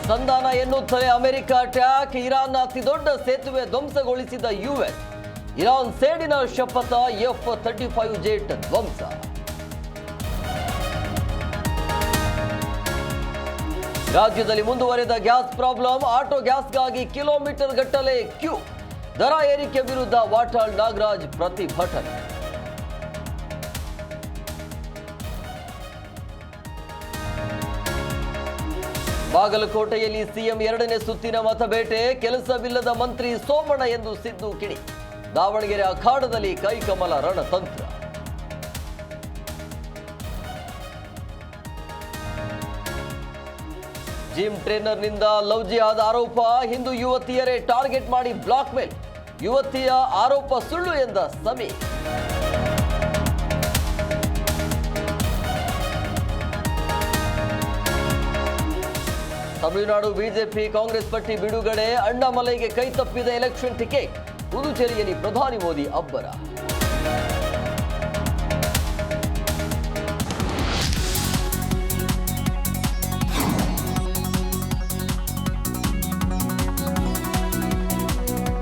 ಸಂಧಾನ ಎನ್ನುತ್ತಲೇ America attack, ಇರಾನ್ನ ಅತಿದೊಡ್ಡ ಸೇತುವೆ ಧ್ವಂಸಗೊಳಿಸಿದ ಯುಎಸ್. ಇರಾನ್ ಸೇಡಿನ ಶಪಥ, F-35 ಜೆಟ್ ಧ್ವಂಸ. ರಾಜ್ಯದಲ್ಲಿ ಮುಂದುವರೆದ ಗ್ಯಾಸ್ ಪ್ರಾಬ್ಲಮ್, ಆಟೋ ಗ್ಯಾಸ್ಗಾಗಿ ಕಿಲೋಮೀಟರ್ ಗಟ್ಟಲೆ ಕ್ಯೂ. ದರ ಏರಿಕೆ ವಿರುದ್ಧ ವಾಟಾಳ್ ನಾಗರಾಜ್ ಪ್ರತಿಭಟನೆ. ಬಾಗಲಕೋಟೆಯಲ್ಲಿ ಸಿಎಂ ಎರಡನೇ ಸುತ್ತಿನ ಮತಬೇಟೆ, ಕೆಲಸವಿಲ್ಲದ ಮಂತ್ರಿ ಸೋಮಣ್ಣ ಎಂದು ಸಿದ್ದು ಕಿಡಿ. ದಾವಣಗೆರೆ ಅಖಾಡದಲ್ಲಿ ಕೈಕಮಲ ರಣತಂತ್ರ. ಜಿಮ್ ಟ್ರೇನರ್ನಿಂದ ಲವ್ ಜಿಹಾದ್ ಆರೋಪ, ಹಿಂದೂ ಯುವತಿಯರೇ ಟಾರ್ಗೆಟ್ ಮಾಡಿ ಬ್ಲಾಕ್ ಮೇಲ್. ಯುವತಿಯ ಆರೋಪ ಸುಳ್ಳು ಎಂದ ಸಮೀರ್. ತಮಿಳುನಾಡು ಬಿಜೆಪಿ ಕಾಂಗ್ರೆಸ್ ಪಟ್ಟಿ ಬಿಡುಗಡೆ, ಅಣ್ಣಾಮಲೈಗೆ ಕೈ ತಪ್ಪಿದ ಎಲೆಕ್ಷನ್ ಟಿಕೆಟ್. ಪುದುಚೇರಿಯಲ್ಲಿ ಪ್ರಧಾನಿ ಮೋದಿ ಅಬ್ಬರ.